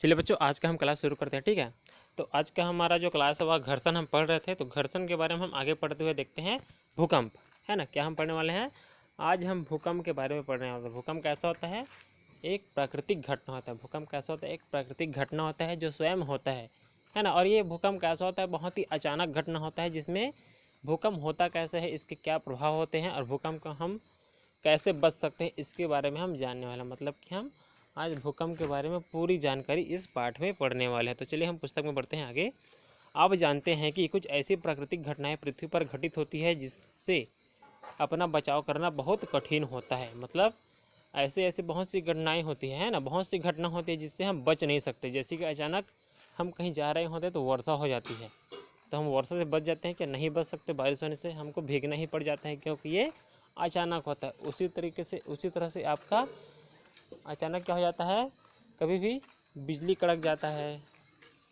चलिए बच्चों, आज का हम क्लास शुरू करते हैं। ठीक है, तो आज का हमारा जो क्लास है वह घर्षण हम पढ़ रहे थे। तो घर्षण के बारे में हम आगे पढ़ते हुए देखते हैं भूकंप, है ना। क्या हम पढ़ने वाले हैं आज? हम भूकंप के बारे में पढ़ने वाले हैं। भूकंप कैसा होता है? एक प्राकृतिक घटना होता है। भूकंप कैसा होता है? एक प्राकृतिक घटना होता है जो स्वयं होता है ना। और ये भूकंप कैसा होता है? बहुत ही अचानक घटना होता है, जिसमें भूकंप होता कैसे है, इसके क्या प्रभाव होते हैं और भूकंप का हम कैसे बच सकते हैं, इसके बारे में हम जानने वाले हैं। मतलब कि हम आज भूकंप के बारे में पूरी जानकारी इस पाठ में पढ़ने वाले हैं। तो चलिए हम पुस्तक में बढ़ते हैं आगे। आप जानते हैं कि कुछ ऐसी प्राकृतिक घटनाएं पृथ्वी पर घटित होती है जिससे अपना बचाव करना बहुत कठिन होता है। मतलब ऐसे ऐसे बहुत सी घटनाएं होती है ना, बहुत सी घटना होती है जिससे हम बच नहीं सकते। जैसे कि अचानक हम कहीं जा रहे होते हैं तो वर्षा हो जाती है, तो हम वर्षा से बच जाते हैं क्या? नहीं बच सकते। बारिश होने से हमको भीगना ही पड़ जाता है, क्योंकि ये अचानक होता है। उसी तरह से आपका अचानक क्या हो जाता है, कभी भी बिजली कड़क जाता है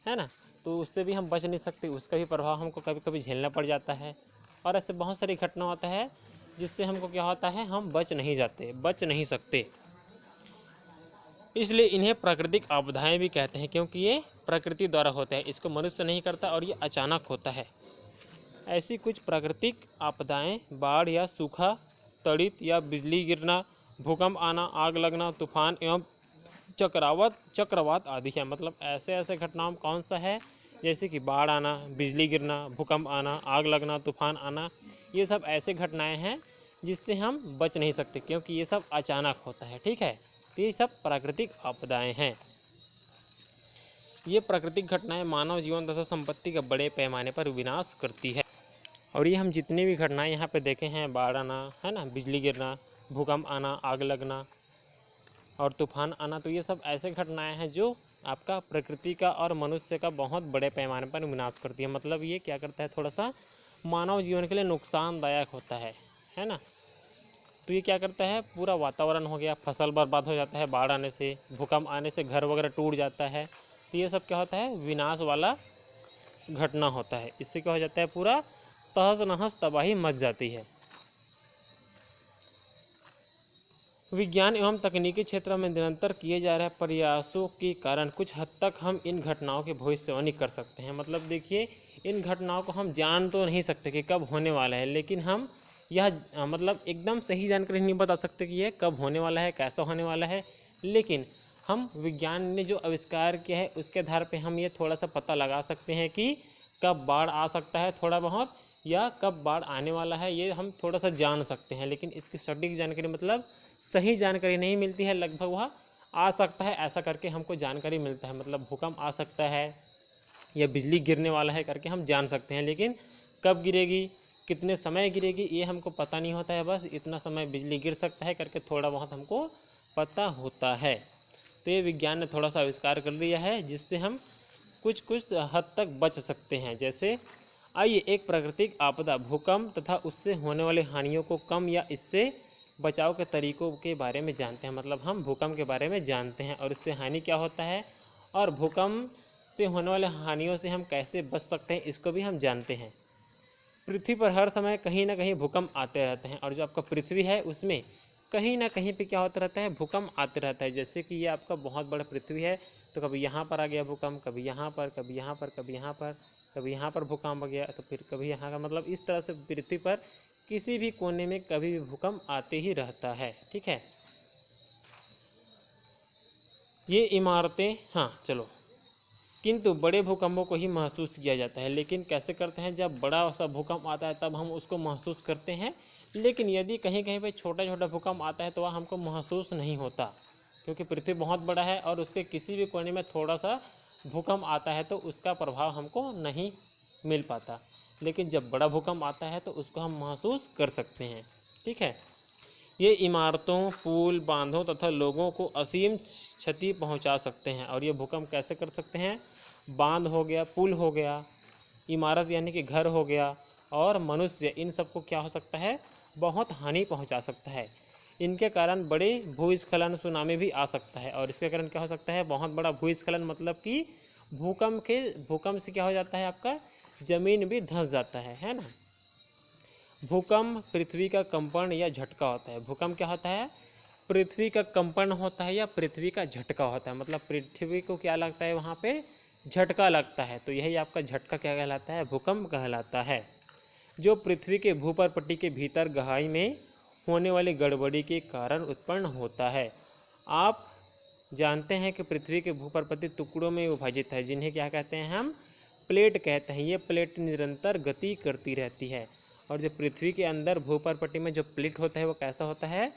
ना। तो उससे भी हम बच नहीं सकते, उसका भी प्रभाव हमको कभी कभी झेलना पड़ जाता है। और ऐसे बहुत सारी घटना होता है जिससे हमको क्या होता है, हम बच नहीं सकते। इसलिए इन्हें प्राकृतिक आपदाएं भी कहते हैं, क्योंकि ये प्रकृति द्वारा होता है, इसको मनुष्य नहीं करता और ये अचानक होता है। ऐसी कुछ प्राकृतिक आपदाएं बाढ़ या सूखा, तड़ित या बिजली गिरना, भूकंप आना, आग लगना, तूफान एवं चक्रवात आदि है। मतलब ऐसे ऐसे घटनाओं कौन सा है? जैसे कि बाढ़ आना, बिजली गिरना, भूकंप आना, आग लगना, तूफान आना, ये सब ऐसे घटनाएं हैं जिससे हम बच नहीं सकते, क्योंकि ये सब अचानक होता है। ठीक है, तो ये सब प्राकृतिक आपदाएं हैं। ये प्राकृतिक घटनाएं मानव जीवन तथा संपत्ति का बड़े पैमाने पर विनाश करती है। और ये हम जितनी भी घटनाएं यहाँ पे देखे हैं, बाढ़ आना, है ना, बिजली गिरना, भूकंप आना, आग लगना और तूफान आना, तो ये सब ऐसे घटनाएं हैं जो आपका प्रकृति का और मनुष्य का बहुत बड़े पैमाने पर विनाश करती है। मतलब ये क्या करता है, थोड़ा सा मानव जीवन के लिए नुकसानदायक होता है ना। तो ये क्या करता है, पूरा वातावरण हो गया, फसल बर्बाद हो जाता है बाढ़ आने से, भूकंप आने से घर वगैरह टूट जाता है। तो ये सब क्या होता है, विनाश वाला घटना होता है। इससे क्या हो जाता है, पूरा तहस नहस तबाही मच जाती है। विज्ञान एवं तकनीकी क्षेत्र में निरंतर किए जा रहे प्रयासों के कारण कुछ हद तक हम इन घटनाओं की भविष्यवाणी कर सकते हैं। मतलब देखिए, इन घटनाओं को हम जान तो नहीं सकते कि कब होने वाला है, लेकिन हम यह मतलब एकदम सही जानकारी नहीं बता सकते कि यह कब होने वाला है, कैसा होने वाला है। लेकिन हम विज्ञान ने जो आविष्कार किया है उसके आधार पर हम ये थोड़ा सा पता लगा सकते हैं कि कब बाढ़ आ सकता है थोड़ा बहुत, या कब बाढ़ आने वाला है, ये हम थोड़ा सा जान सकते हैं। लेकिन इसकी सटीक जानकारी मतलब सही जानकारी नहीं मिलती है। लगभग वह आ सकता है ऐसा करके हमको जानकारी मिलता है। मतलब भूकंप आ सकता है या बिजली गिरने वाला है करके हम जान सकते हैं, लेकिन कब गिरेगी, कितने समय गिरेगी, ये हमको पता नहीं होता है। बस इतना समय बिजली गिर सकता है करके थोड़ा बहुत हमको पता होता है। तो ये विज्ञान ने थोड़ा सा आविष्कार कर दिया है जिससे हम कुछ हद तक बच सकते हैं। जैसे आइए एक प्राकृतिक आपदा भूकंप तथा उससे होने वाली हानियों को कम या इससे बचाव के तरीकों के बारे में जानते हैं। मतलब हम भूकंप के बारे में जानते हैं और इससे हानि क्या होता है, और भूकंप से होने वाले हानियों से हम कैसे बच सकते हैं, इसको भी हम जानते हैं। पृथ्वी पर हर समय कहीं ना कहीं भूकंप आते रहते हैं, और जो आपका पृथ्वी है उसमें कहीं ना कहीं पे क्या होता रहता है, भूकंप आते रहता है। जैसे कि ये आपका बहुत बड़ा पृथ्वी है, तो कभी यहाँ पर आ गया भूकंप, कभी यहाँ पर, कभी यहाँ पर, कभी यहाँ पर, कभी यहाँ पर भूकंप आ गया, तो फिर कभी यहाँ का। मतलब इस तरह से पृथ्वी पर किसी भी कोने में कभी भी भूकंप आते ही रहता है। ठीक है, ये इमारतें, हाँ चलो, किंतु बड़े भूकंपों को ही महसूस किया जाता है। लेकिन कैसे करते हैं, जब बड़ा सा भूकंप आता है तब हम उसको महसूस करते हैं। लेकिन यदि कहीं कहीं पे छोटा छोटा भूकंप आता है तो वह हमको महसूस नहीं होता, क्योंकि पृथ्वी बहुत बड़ा है और उसके किसी भी कोने में थोड़ा सा भूकंप आता है तो उसका प्रभाव हमको नहीं मिल पाता। लेकिन जब बड़ा भूकंप आता है तो उसको हम महसूस कर सकते हैं। ठीक है, ये इमारतों, पुल, बांधों तथा लोगों को असीम क्षति पहुंचा सकते हैं। और ये भूकंप कैसे कर सकते हैं, बांध हो गया, पुल हो गया, इमारत यानी कि घर हो गया, और मनुष्य, इन सबको क्या हो सकता है, बहुत हानि पहुंचा सकता है। इनके कारण बड़े भूस्खलन, सुनामी भी आ सकता है। और इसके कारण क्या हो सकता है, बहुत बड़ा भूस्खलन, मतलब कि भूकंप से क्या हो जाता है, आपका ज़मीन भी धंस जाता है ना। भूकंप पृथ्वी का कंपन या झटका होता है। भूकंप क्या होता है, पृथ्वी का कंपन होता है या पृथ्वी का झटका होता है। मतलब पृथ्वी को क्या लगता है, वहाँ पे झटका लगता है, तो यही आपका झटका क्या कहलाता है, भूकंप कहलाता है, जो पृथ्वी के भूपर्पट्टी के भीतर गहराई में होने वाली गड़बड़ी के कारण उत्पन्न होता है। आप जानते हैं कि पृथ्वी के भूपर्पट्टी टुकड़ों में विभाजित है, जिन्हें क्या कहते हैं, हम प्लेट कहते हैं। ये प्लेट निरंतर गति करती रहती है, और जो पृथ्वी के अंदर भूपर्पट्टी में जो प्लेट होता है वो कैसा होता है,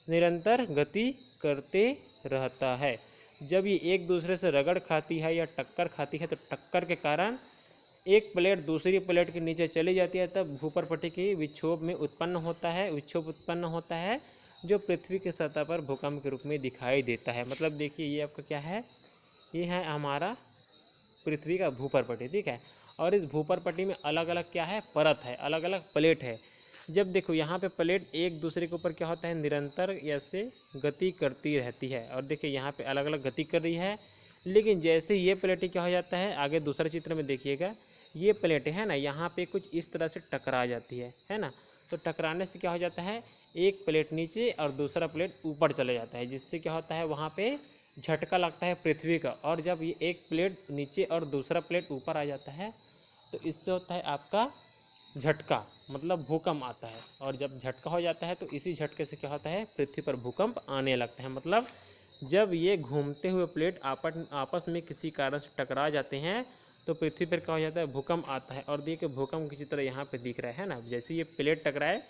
निरंतर गति करते रहता है। जब ये एक दूसरे से रगड़ खाती है या टक्कर खाती है, तो टक्कर के कारण एक प्लेट दूसरी प्लेट के नीचे चली जाती है, तब भूपर्पट्टी की विक्षोभ में विक्षोभ उत्पन्न होता है, जो पृथ्वी की सतह पर भूकंप के रूप में दिखाई देता है। मतलब देखिए, ये आपका क्या है, ये है हमारा पृथ्वी का भूपर्पट्टी, ठीक है। और इस भूपर्पट्टी में अलग अलग क्या है, परत है, अलग अलग प्लेट है। जब देखो यहाँ पे प्लेट एक दूसरे के ऊपर क्या होता है, निरंतर ऐसे गति करती रहती है, और देखिए यहाँ पे अलग अलग गति कर रही है। लेकिन जैसे ये प्लेटें क्या हो जाता है, आगे दूसरे चित्र में देखिएगा, ये प्लेटें है ना, यहाँ पे कुछ इस तरह से टकरा जाती है ना। तो टकराने से क्या हो जाता है, एक प्लेट नीचे और दूसरा प्लेट ऊपर चले जाता है, जिससे क्या होता है, वहाँ पे झटका लगता है पृथ्वी का। और जब ये एक प्लेट नीचे और दूसरा प्लेट ऊपर आ जाता है, तो इससे होता है आपका झटका, मतलब भूकंप आता है। और जब झटका हो जाता है, तो इसी झटके से क्या होता है, पृथ्वी पर भूकंप आने लगता है। मतलब जब ये घूमते हुए प्लेट आपस में किसी कारण से टकरा जाते हैं, तो पृथ्वी पर क्या हो जाता है, भूकंप आता है। और देखिए भूकंप की चित्र यहाँ पे दिख रहा है ना, जैसे ये प्लेट टकराए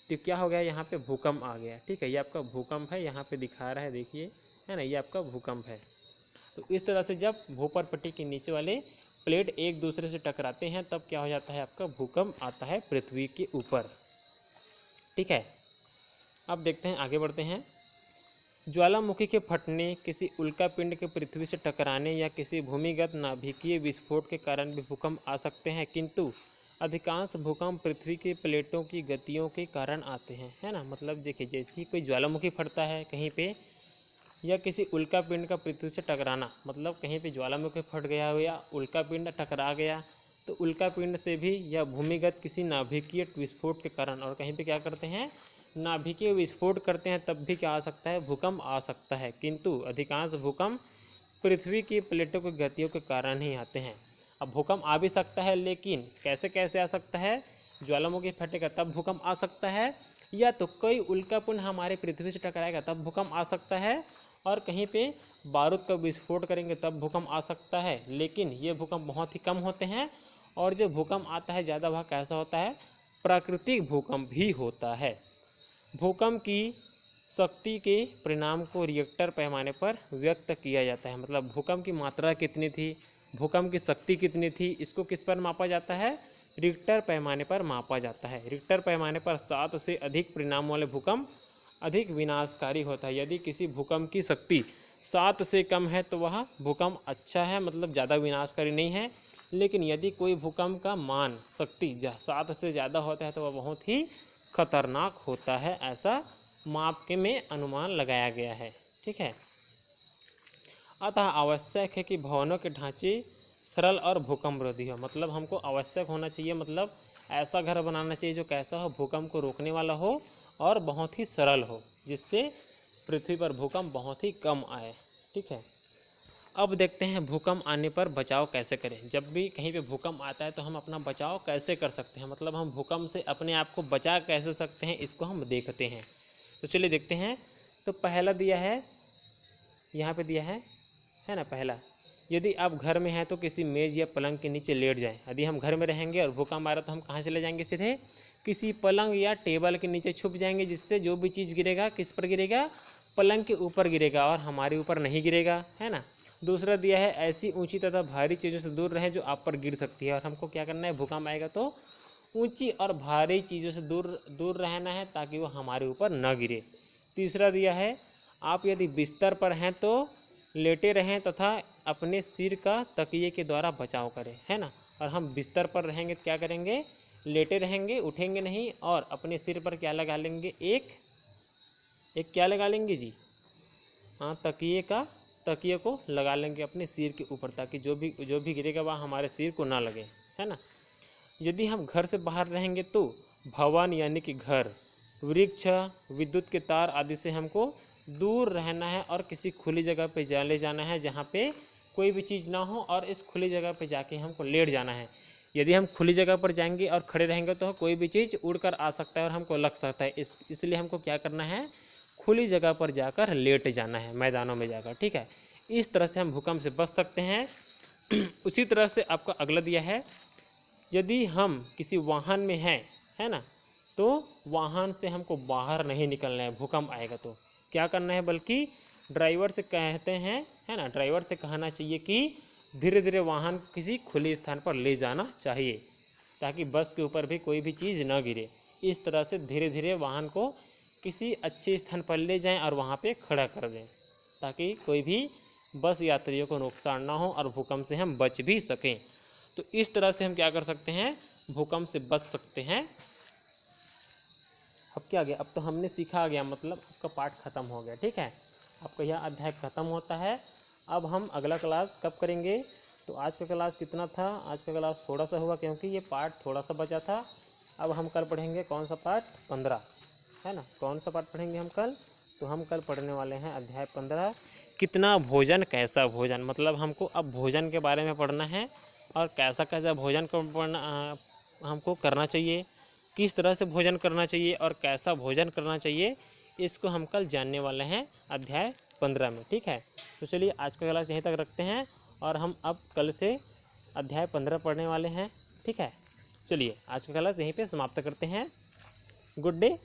तो क्या हो गया, यहाँ पे भूकंप आ गया, ठीक है। ये आपका भूकंप है, यहाँ पे दिखा रहा है, देखिए, है ना, ये आपका भूकंप है। तो इस तरह से जब भूपर्पट्टी के नीचे वाले प्लेट एक दूसरे से टकराते हैं, तब क्या हो जाता है, आपका भूकंप आता है पृथ्वी के ऊपर, ठीक है। अब देखते हैं, आगे बढ़ते हैं। ज्वालामुखी के फटने, किसी उल्कापिंड के पृथ्वी से टकराने या किसी भूमिगत नाभिकीय विस्फोट के कारण भी भूकंप आ सकते हैं, किंतु अधिकांश भूकंप पृथ्वी की प्लेटों की गतियों के कारण आते हैं, है ना। मतलब देखिए, जैसे ही कोई ज्वालामुखी फटता है कहीं पे, या किसी उल्कापिंड का पृथ्वी से टकराना, मतलब कहीं पे ज्वालामुखी फट गया हो या उल्कापिंड टकरा गया, तो उल्कापिंड से भी या भूमिगत किसी नाभिकीय विस्फोट के कारण, और कहीं पे क्या करते हैं, नाभिकीय विस्फोट करते हैं, तब भी क्या आ सकता है, भूकंप आ सकता है। किंतु अधिकांश भूकंप पृथ्वी की प्लेटों की गतियों के कारण ही आते हैं। अब भूकंप आ भी सकता है, लेकिन कैसे कैसे आ सकता है, ज्वालामुखी फटेगा तब भूकंप आ सकता है, या तो कोई उल्कापिंड हमारे पृथ्वी से टकराएगा तब भूकंप आ सकता है, और कहीं पे बारूद का विस्फोट करेंगे तब भूकंप आ सकता है। लेकिन ये भूकंप बहुत ही कम होते हैं, और जो भूकंप आता है ज़्यादा, वह कैसा होता है, प्राकृतिक भूकंप भी होता है। भूकंप की शक्ति के परिणाम को रिएक्टर पैमाने पर व्यक्त किया जाता है। मतलब भूकंप की मात्रा कितनी थी, भूकंप की शक्ति कितनी थी, इसको किस पर मापा जाता है, रिक्टर पैमाने पर मापा जाता है। रिक्टर पैमाने पर 7 से अधिक परिणाम वाले भूकंप अधिक विनाशकारी होता है। यदि किसी भूकंप की शक्ति 7 से कम है तो वह भूकंप अच्छा है, मतलब ज़्यादा विनाशकारी नहीं है। लेकिन यदि कोई भूकंप का मान शक्ति 7 से ज़्यादा होता है तो वह बहुत ही खतरनाक होता है, ऐसा माप के में अनुमान लगाया गया है, ठीक है। अतः आवश्यक है कि भवनों के ढांचे सरल और भूकंपरोधी हो। मतलब हमको आवश्यक होना चाहिए, मतलब ऐसा घर बनाना चाहिए जो कैसा हो, भूकंप को रोकने वाला हो और बहुत ही सरल हो, जिससे पृथ्वी पर भूकंप बहुत ही कम आए, ठीक है। अब देखते हैं भूकंप आने पर बचाव कैसे करें। जब भी कहीं पे भूकंप आता है तो हम अपना बचाव कैसे कर सकते हैं, मतलब हम भूकंप से अपने आप को बचा कैसे सकते हैं, इसको हम देखते हैं। तो चलिए देखते हैं। तो पहला दिया है, यहाँ पे दिया है ना, पहला, यदि आप घर में हैं तो किसी मेज़ या पलंग के नीचे लेट जाएं। यदि हम घर में रहेंगे और भूकंप आ रहा तो हम कहाँ चले जाएंगे, सीधे किसी पलंग या टेबल के नीचे छुप जाएंगे, जिससे जो भी चीज़ गिरेगा किस पर गिरेगा, पलंग के ऊपर गिरेगा और हमारे ऊपर नहीं गिरेगा, है ना। दूसरा दिया है, ऐसी ऊंची तथा भारी चीज़ों से दूर रहें जो आप पर गिर सकती है। और हमको क्या करना है, भूकंप आएगा तो ऊंची और भारी चीज़ों से दूर रहना है, ताकि वो हमारे ऊपर न गिरे। तीसरा दिया है, आप यदि बिस्तर पर हैं तो लेटे रहें तथा अपने सिर का तकिए के द्वारा बचाव करें, है ना। और हम बिस्तर पर रहेंगे तो क्या करेंगे, लेटे रहेंगे, उठेंगे नहीं, और अपने सिर पर क्या लगा लेंगे, एक क्या लगा लेंगे जी, हाँ, तकिए को लगा लेंगे अपने सिर के ऊपर, ताकि जो भी गिरेगा वह हमारे सिर को ना लगे, है ना। यदि हम घर से बाहर रहेंगे तो भवन यानी कि घर, वृक्ष, विद्युत के तार आदि से हमको दूर रहना है और किसी खुली जगह पे ले जाना है जहाँ पे कोई भी चीज़ ना हो, और इस खुली जगह पे जाके हमको लेट जाना है। यदि हम खुली जगह पर जाएंगे और खड़े रहेंगे तो कोई भी चीज़ उड़कर आ सकता है और हमको लग सकता है। इसलिए हमको क्या करना है, खुली जगह पर जाकर लेट जाना है, मैदानों में जाकर, ठीक है। इस तरह से हम भूकंप से बच सकते हैं। उसी तरह से आपका अगला दिया है, यदि हम किसी वाहन में हैं, है ना, तो वाहन से हमको बाहर नहीं निकलना है, भूकंप आएगा तो क्या करना है, बल्कि ड्राइवर से कहते हैं, है ना, ड्राइवर से कहना चाहिए कि धीरे धीरे वाहन किसी खुले स्थान पर ले जाना चाहिए, ताकि बस के ऊपर भी कोई भी चीज़ न गिरे। इस तरह से धीरे धीरे वाहन को किसी अच्छे स्थान पर ले जाएं और वहाँ पे खड़ा कर दें, ताकि कोई भी बस यात्रियों को नुकसान ना हो और भूकंप से हम बच भी सकें। तो इस तरह से हम क्या कर सकते हैं, भूकंप से बच सकते हैं। अब क्या गया, अब तो हमने सीखा गया, मतलब आपका पाठ खत्म हो गया, ठीक है। आपका यह अध्याय खत्म होता है। अब हम अगला क्लास कब करेंगे, तो आज का क्लास कितना था, आज का क्लास थोड़ा सा हुआ क्योंकि ये पार्ट थोड़ा सा बचा था। अब हम कल पढ़ेंगे कौन सा पार्ट, 15, है ना, कौन सा पार्ट पढ़ेंगे हम कल, तो हम कल पढ़ने वाले हैं अध्याय 15, कितना भोजन कैसा भोजन। मतलब हमको अब भोजन के बारे में पढ़ना है और कैसा कैसा भोजन को हमको करना चाहिए, किस तरह से भोजन करना चाहिए और कैसा भोजन करना चाहिए, इसको हम कल जानने वाले हैं अध्याय 15 में, ठीक है। तो चलिए आज का क्लास यहीं तक रखते हैं और हम अब कल से अध्याय 15 पढ़ने वाले हैं, ठीक है। चलिए आज का क्लास यहीं पे समाप्त करते हैं। Good day.